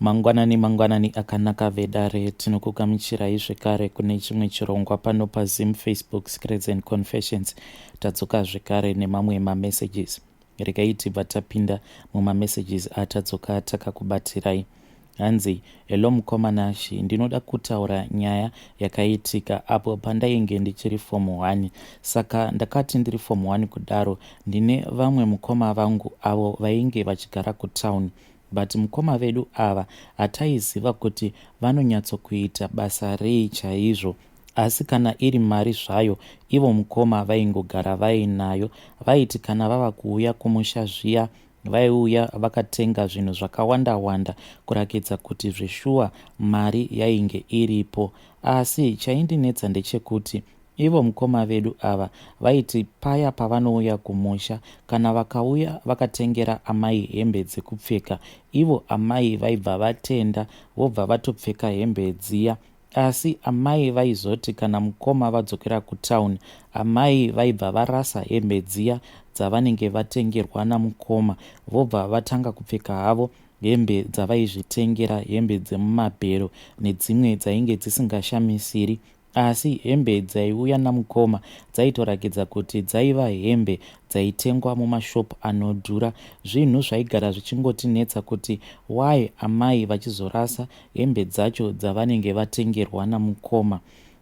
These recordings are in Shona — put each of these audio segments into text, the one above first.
Mangwanani akanaka vedare tinokugamuchirai zvekare kune chimwe chirongwa pano paZim Facebook Secrets and Confessions. Tadzoka zvekare nemamwe mamessages. Regai tibva tapinda mumamessages atadzoka takakubatirai. Hanzi, hello mukomanashi, ndinoda kutaura nyaya yakaitika apo pandainge ndichiri form 1. Saka ndakati ndiri form 1 kudaro ndine vamwe mukoma vangu avo vainge vachigara kutown. But mukoma vedu ava hataiziva kuti vanonyatsokuita basa rei chaizvo. Asi kana iri mari zvayo, ivo mukoma vaingogara vainayo. Vaiti kana vava kuuya kumusha zviya, vaiuya vakatenga zvinhu zvakawanda kurakidza kuti zveshuwa mari yainge iripo. Asi chaindinetsa ndechekuti ivo mukoma vedu ava vaiti paya pavanouya kumusha, kana vakauya vakatengera amai hembe dzekupfeka, ivo amai vaibva vatenda vobva vatopfeka hembe dziya. Asi amai vaizoti kana mukoma vadzokera kutown, amai vaibva varasa hembe dziya dzavanenge vatengerwa namukoma, vobva vatanga kupfeka havo hembe dzavaizvitengera, hembe dzemumabhero nedzimwe dzainge dzisingashamisiri. Asi hembe dzaiuya namukoma dzaitorakidza kuti dzaiva hembe dzaitengwa mumashopu anodhura. Zvinhu zvaigara zvichingotinetsa kuti why amai vachizorasa hembe dzacho dzavanenge vatengerwa namukoma.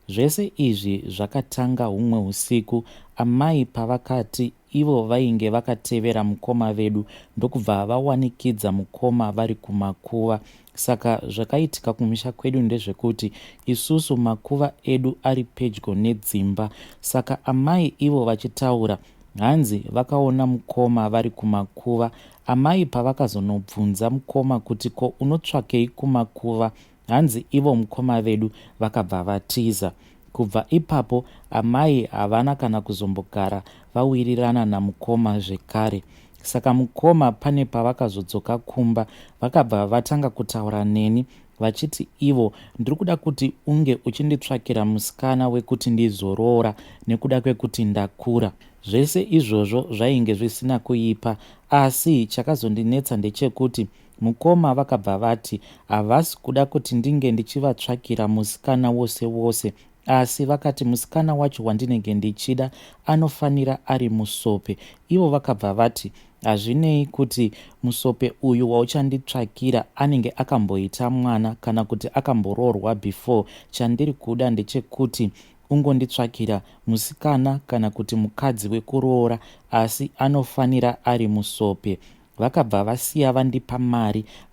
Zvese izvi zvakatanga humwe usiku. Amai pavakati ivo vainge vakatevera mukoma vedu ndokubva vawanikidza mukoma vari kumakuva. Saka zvakaitika kumusha kwedu ndezvekuti isusu makuva edu ari pedyo nedzimba. Saka amai ivo vachitaura, hanzi vakaona mukoma vari kumakuva. Amai pavakazonobvunza mukoma kuti ko unotsvakei kumakuva, hanzi ivo mukoma vedu vakabva vatiza. Kubva ipapo amai havana kana kuzombogara vawirirana namukoma zvekare. Saka mukoma pane pavakazodzoka kumba, vakabva vatanga kutaura neni vachiti ivo, ndiri kuda kuti unge uchinditsvakira musikana wekuti ndizoroora nekuda kwekuti ndakura. Zvese izvozvo zvainge zvisina kuipa, asi chakazondinetsa ndechekuti mukoma vakabva vati havasi kuda kuti ndinge ndichivatsvakira musikana wose, asi vakati musikana wacho wandinenge ndichida anofanira ari Musope. Ivo vakabva vati hazvinei kuti Musope uyu wauchanditsvakira anenge akamboita mwana kana kuti akamboroorwa before. Chandiri kuda ndechekuti ungonditsvakira musikana kana kuti mukadzi wekuroora, asi anofanira ari Musope. Vakabva vasiya vandipa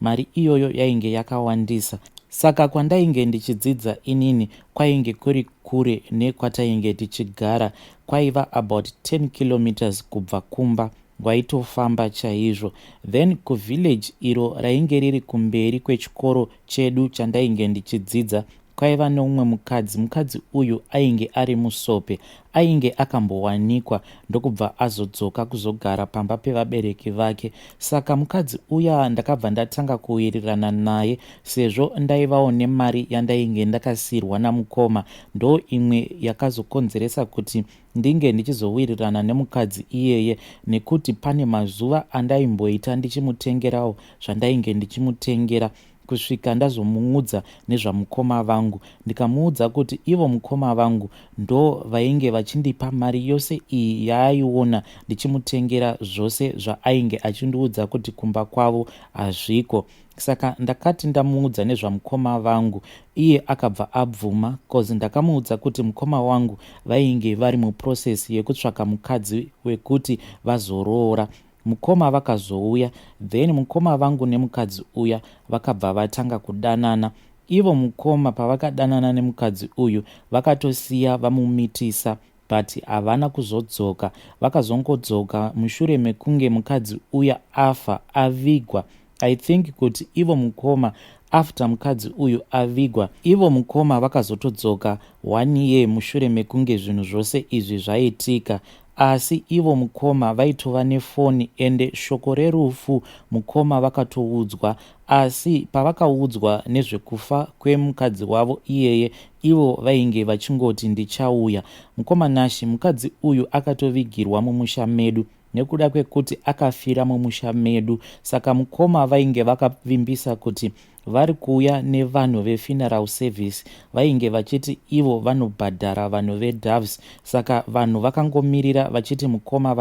mari iyoyo yainge yakawandisa. Saka kwandainge ndichidzidza inini kwainge kuri kure nekwatainge tichigara, kwaiva about 10 kilometers kubva kumba, waitofamba chaizvo. Then kuvillage iro rainge riri kumberi kwechikoro chedu chandainge ndichidzidza, kwaiva neumwe mukadzi uyu ainge ari Musope. Ainge akambowanikwa ndokubva azodzoka kuzogara pamba pevabereki vake. Saka mukadzi uya ndakabva ndatanga kuwirirana naye sezvo ndaivawo nemari yandainge ndakasirwa namukoma. Ndo imwe yakazokonzeresa kuti ndinge ndichizowirirana nemukadzi iyeye, nekuti pane mazuva andaimboita ndichimutengerawo zvandainge ndichimutengera, kusvika ndazomuudza nezvamukoma vangu. Ndikamuudza kuti ivo mukoma vangu ndo vainge vachindipa mari yose iyi yaaiona ndichimutengera zvose zvaainge achindiudza kuti kumba kwavo hazviko. Saka ndakati ndamuudza nezvamukoma vangu, iye akabva abvuma, kozi ndakamuudza kuti mukoma wangu vainge vari muprocess yekutsvaka mukadzi wekuti vazoroora. Mukoma vakazouya, then mukoma vangu nemukadzi uya vakabva vatanga kudanana. Ivo mukoma pavakadanana nemukadzi uyu vakatosiya vamumitisa, but havana kuzodzoka. Vakazongodzoka mushure mekunge mukadzi uya afa, avigwa. I think kuti ivo mukoma after mukadzi uyu avigwa, ivo mukoma vakazotodzoka 1 year mushure mekunge zvinhu zvose izvi zvaitika. Asi ivo mukoma vaitova nefoni ende shoko rerufu mukoma vakatoudzwa. Asi pavakaudzwa nezvekufa kwemukadzi wavo iyeye, ivo vainge vachingoti ndichauya. Mukoma nashi, mukadzi uyu akatovigirwa mumusha medu nekuda kwekuti akafira mumusha medu. Saka mukoma vainge vakavimbisa kuti vari kuuya nevanhu vefuneral service vainge vachiti ivo vanobhadhara vanhu vedoves. Saka vanhu vakangomirira vachiti mukoma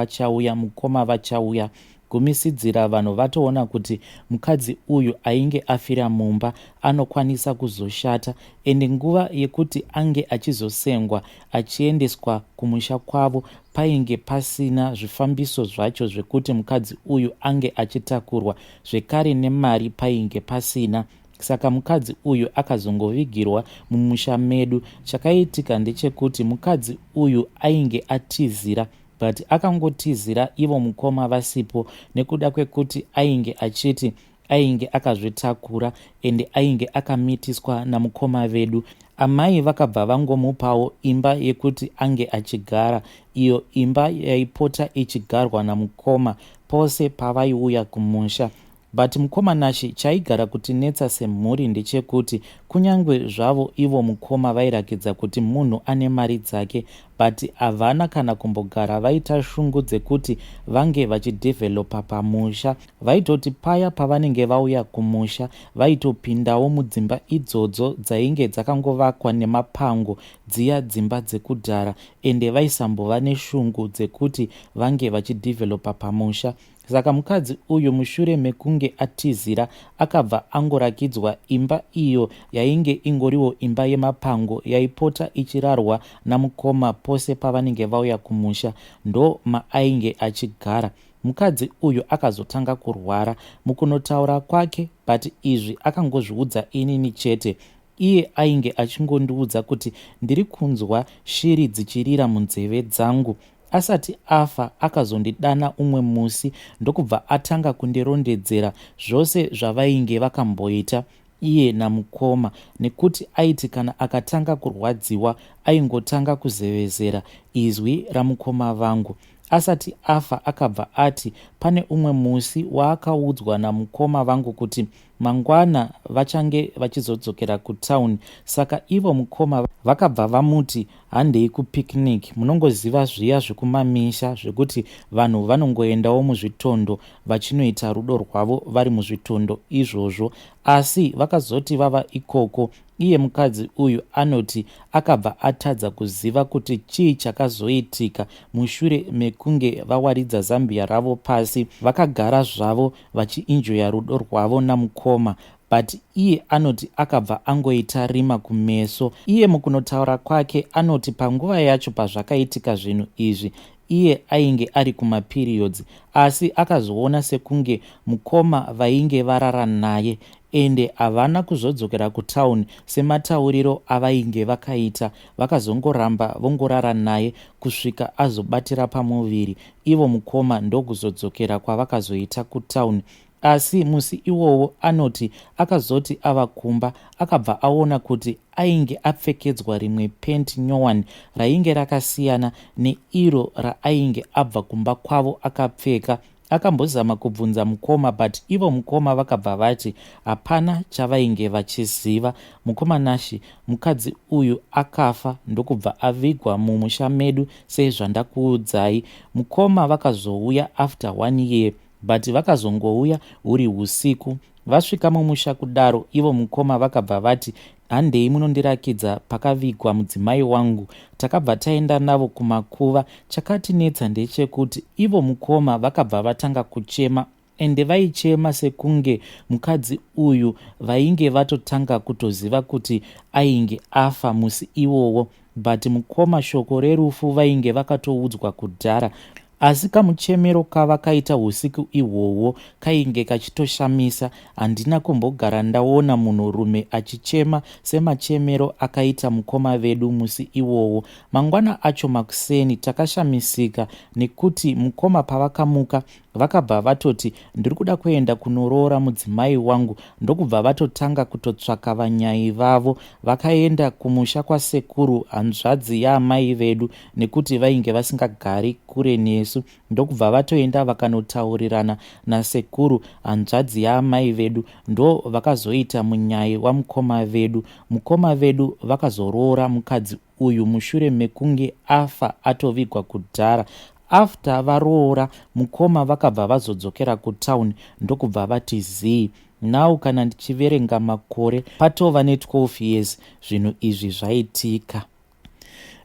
vachauya gumisidzira vanhu vatoona kuti mukadzi uyu ainge afira mumba anokwanisa kuzoshata, ende nguva yekuti ange achizosengwa achiendeswa kumusha kwavo painge pasina zvifambiso zvacho zvekuti mukadzi uyu ange achitakurwa, zvekare nemari painge pasina. Saka mukadzi uyu akazongovigirwa mumusha medu. Chakaitika ndechekuti mukadzi uyu ainge atizira, but akangotizira ivo mukoma vasipo nekuda kwekuti ainge achiti ainge akazvitakura ende ainge akamitiswa namukoma vedu. Amai vakabva vangomupawo imba yekuti ange achigara, iyo imba yaipota ichigarwa namukoma pose pavaiuya kumusha. But mukomanashi chaigara kutinetsa semhuri ndechekuti kunyange zvavo ivo mukoma vairakidza kuti munhu ane mari dzake, but havana kana kumbogara vaita shungu dzekuti vange vachidhevhelopa pamusha. Vaitoti paya pavanenge vauya kumusha vaitopindawo mudzimba idzodzo dzainge dzakangovakwa nemapango, dziya dzimba dzekudhara, ende vaisambova neshungu dzekuti vange vachidhevhelopa pamusha. Saka mukadzi uyu mushure mekunge atizira akabva angorakidzwa imba iyo yainge ingoriwo imba yemapango yaipota ichirarwa namukoma pose pavanenge vauya kumusha, ndo maainge achigara. Mukadzi uyu akazotanga kurwara mukunotaura kwake, but izvi akangozviudza inini chete. Iye ainge achingondiudza kuti ndiri kunzwa shiri dzichirira munzeve dzangu. Asati afa akazondidana umwe musi ndokubva atanga kundirondedzera zvose zvavainge vakamboita iye namukoma, nekuti aiti kana akatanga kurwadziwa aingotanga kuzevezera izwi ramukoma vangu. Asati afa akabva ati pane umwe musi waakaudzwa namukoma vangu kuti mangwana vachange vachizodzokera kutauni. Saka ivo mukoma vakabva vamuti handei kupicnic. Munongoziva zviya zvekumamisha zvekuti vanhu vanongoendawo muzvitondo vachinoita rudo rwavo vari muzvitondo izvozvo. Asi vakazoti vava ikoko, iye mukadzi uyu anoti akabva atadza kuziva kuti chii chakazoitika mushure mekunge vawaridza zambia ravo pasi vakagara zvavo vachiinjoya rudo rwavo namukoma. But iye anoti akabva angoita rima kumeso. Iye mukunotaura kwake anoti panguva yacho pazvakaitika zvinhu izvi iye ainge ari kumaperiods, asi akazoona sekunge mukoma vainge varara naye ende havana kuzodzokera kutauni sematauriro avainge vakaita. Vakazongoramba vongorara naye kusvika azobatira pamuviri. Ivo mukoma ndokuzodzokera kwavakazoita kutauni. Asi musi iwowo anoti akazoti ava kumba akabva aona kuti ainge apfekedzwa rimwe penti nyowani rainge rakasiyana neiro raainge abva kumba kwavo akapfeka. Akambozama kubvunza mukoma, but ivo mukoma vakabva vati hapana chavainge vachiziva. Mukomanashi mukadzi uyu akafa ndokubva avigwa mumusha medu sezvandakuudzai. Mukoma vakazouya after 1 year, but vakazongouya huri usiku. Vasvika mumusha kudaro ivo mukoma vakabva vati handei munondirakidza pakavigwa mudzimai wangu. Takabva taenda navo kumakuva. Chakatinetsa ndechekuti ivo mukoma vakabva vatanga kuchema, ende vaichema sekunge mukadzi uyu vainge vatotanga kutoziva kuti ainge afa musi iwowo. But mukoma shoko rerufu vainge vakatoudzwa kudhara. Asi kamuchemero kavakaita usiku ihwohwo kainge kachitoshamisa. Handina kumbogara ndaona munhurume achichema semachemero akaita mukoma vedu musi iwohwo. Mangwana acho makuseni takashamisika nekuti mukoma pavakamuka vakabva vatoti ndiri kuda kuenda kunoroora mudzimai wangu. Ndokubva vatotanga kutotsvaka vanyai vavo. Vakaenda kumusha kwasekuru hanzvadzi yaamai vedu nekuti vainge vasingagari kure nesu. Ndokubva vatoenda vakanotaurirana nasekuru hanzvadzi yaamai vedu, ndo vakazoita munyai wamukoma vedu. Mukoma vedu vakazoroora mukadzi uyu mushure mekunge afa atovigwa kudhara. After varoora mukoma vakabva vazodzokera kutauni ndokubva vati zii. Now kana ndichiverenga makore patova ne12 years zvinhu izvi zvaitika.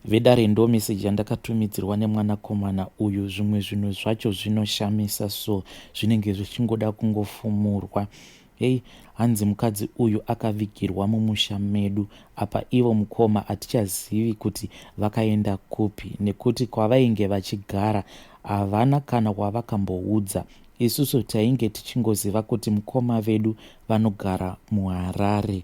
Vedare ndo meseji yandakatumidzirwa nemwanakomana uyu. Zvimwe zvinhu zvacho zvinoshamisa, so zvinenge zvichingoda kungofumurwa. Hanzi mukadzi uyu akavigirwa mumusha medu. Apa ivo mukoma hatichazivi kuti vakaenda kupi, nekuti kwavainge vachigara havana kana wavakamboudza. Isusu tainge tichingoziva kuti mukoma vedu vanogara muHarare.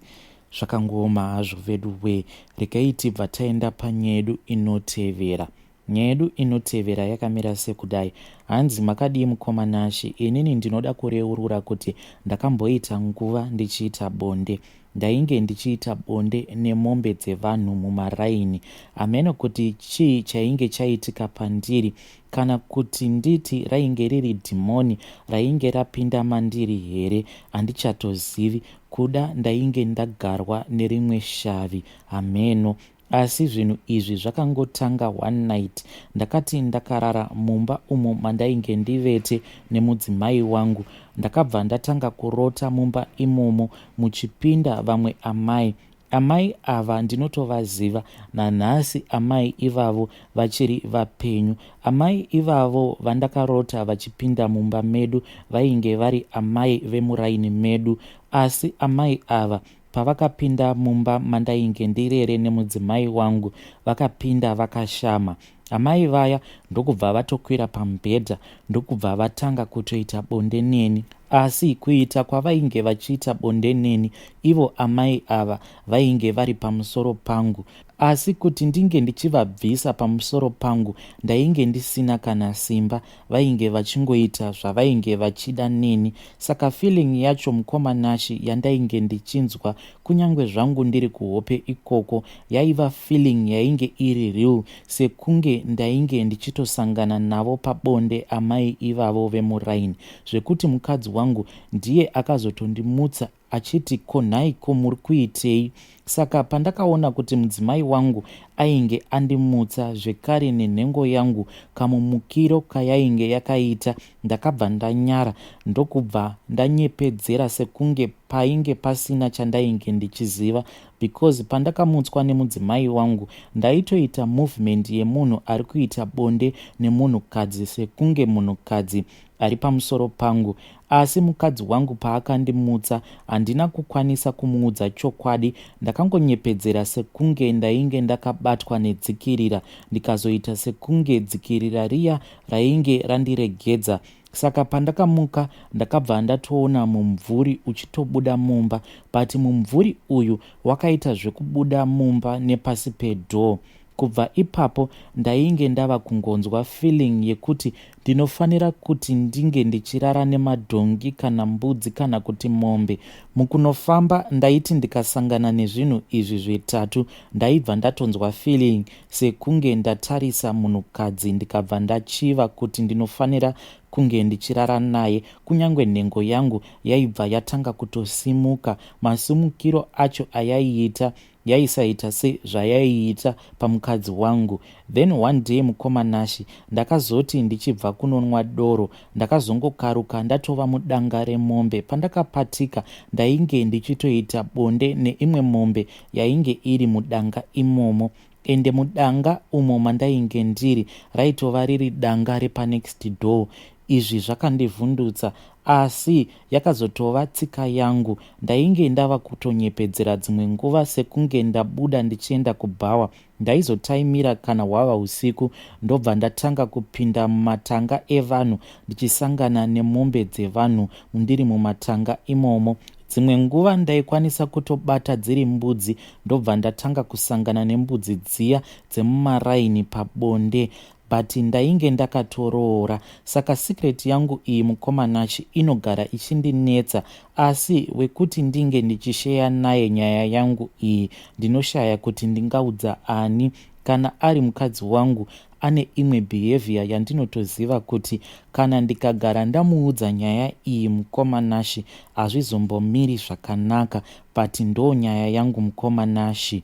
Zvakangoma hazvo vedu we. Regai tibva taenda panyedu inotevera. Nyedu inotevera yakamira sekudai. Hanzi makadii mukoma nashi? Inini ndinoda kureurura kuti ndakamboita nguva ndichiita bonde. Ndainge ndichiita bonde nemombe dzevanhu mumaraini. Ameno kuti chii chainge chaitika pandiri, kana kuti nditi rainge riri dhimoni rainge rapinda mandiri here, handichatozivi. Kuda ndainge ndagarwa nerimwe shavi. Ameno. Asi zvinhu izvi zvakangotanga one night. Ndakati ndakarara mumba umo mandainge ndivete nemudzimai wangu. Ndakabva ndatanga kurota mumba imomo muchipinda vamwe amai. Amai ava ndinotovaziva nanhasi. Amai ivavo vachiri vapenyu. Amai ivavo vandakarota vachipinda mumba medu vainge vari amai vemuraini medu. Asi amai ava pavakapinda mumba mandainge ndirere nemudzimai wangu, vakapinda vakashama. Amai vaya ndokubva vatokwira pamubhedha, ndokubva vatanga kutoita bonde neni. Asi kuita kwavainge vachiita bonde neni, ivo amai ava vainge vari pamusoro pangu. Asi kuti ndinge ndichivabvisa pamusoro pangu, ndainge ndisina kana simba. Vainge vachingoita zvavainge vachida neni. Saka feeling yacho mukoma nashi yandainge ndichinzwa, kunyange zvangu ndiri kuhope ikoko, yaiva feeling yainge iri real, sekunge ndainge ndichitosangana navo pabonde amai ivavo vemuraini. Zvekuti mukadzi wangu ndiye akazotondimutsa achiti, ko nhai, ko muri kuitei? Saka pandakaona kuti mudzimai wangu ainge andimutsa zvekare nenhengo yangu kamumukiro kayainge yakaita, ndakabva ndanyara, ndokubva ndanyepedzera sekunge painge pasina chandainge ndichiziva. Because pandakamutswa nemudzimai wangu ndaitoita movement yemunhu ari kuita bonde nemunhukadzi, sekunge munhukadzi ari pamusoro pangu. Asi mukadzi wangu paakandimutsa handina kukwanisa kumuudza chokwadi. Ndakangonyepedzera sekunge ndainge ndakabatwa nedzikirira, ndikazoita sekunge dzikirira riya rainge randiregedza. Saka pandakamuka ndakabva ndatoona mumvuri uchitobuda mumba, but mumvuri uyu wakaita zvekubuda mumba nepasi pedhoo. Kubva ipapo ndainge ndava kungonzwa feeling yekuti ndinofanira kuti ndinge ndichirara nemadhongi kana mbudzi kana kuti mombe. Mukunofamba ndaiti ndikasangana nezvinhu izvi zvitatu, ndaibva ndatonzwa feeling sekunge ndatarisa munhukadzi, ndikabva ndachiva kuti ndinofanira kunge ndichirara naye. Kunyange nhengo yangu yaibva yatanga kutosimuka. Masumukiro acho ayaiita yaisaita sezvayaiita pamukadzi wangu. Then one day mukoma nashi, ndakazoti ndichibva kunonwa doro, ndakazongokaruka ndatova mudanga remombe. Pandakapatika ndainge ndichitoita bonde neimwe mombe yainge iri mudanga imomo. Ende mudanga umo mandainge ndiri raitova riri danga repanext door. Izvi zvakandivhundutsa, asi yakazotova tsika yangu. Ndainge ndava kutonyepedzera dzimwe nguva sekunge ndabuda ndichienda kubhawa. Ndaizotaimira kana hwava usiku, ndobva ndatanga kupinda mumatanga evanhu ndichisangana nemombe dzevanhu ndiri mumatanga imomo. Dzimwe nguva ndaikwanisa kutobata dziri mbudzi, ndobva ndatanga kusangana nembudzi dziya dzemumaraini pabonde. But ndainge ndakatoroora. Saka secret yangu iyi mukoma nashi inogara ichindinetsa. Asi wekuti ndinge ndichisheya naye nyaya yangu iyi, ndinoshaya kuti ndingaudza ani. Kana ari mukadzi wangu ane imwe behavior yandinotoziva kuti kana ndikagara ndamuudza nyaya iyi mukoma nashi hazvizombomiri zvakanaka. But ndo nyaya yangu mukoma nashi.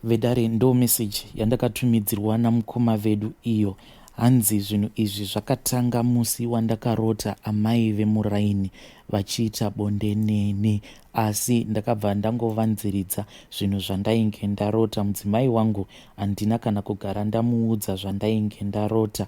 Vedare ndo message yandakatumidzirwa namukoma vedu iyo. Hanzi zvinhu izvi zvakatanga musi wandakarota amai vemuraini vachiita bonde neni, asi ndakabva ndangovanziridza zvinhu zvandainge ndarota. Mudzimai wangu handina kana kugara ndamuudza zvandainge ndarota.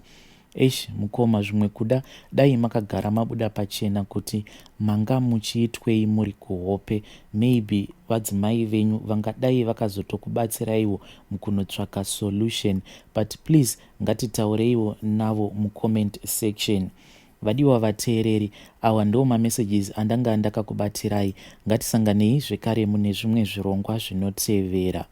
Mukoma, zvimwe kuda dai makagara mabuda pachena kuti manga muchiitwei muri kuhope. Maybe vadzimai venyu vangadai vakazotokubatsiraiwo mukunotsvaka solution, but please ngatitaureiwo navo mucomment section. Vadiwa vateereri, awa ndo mamessages andanga ndakakubatirai. Ngatisanganei zvekare mune zvimwe zvirongwa zvinotevera.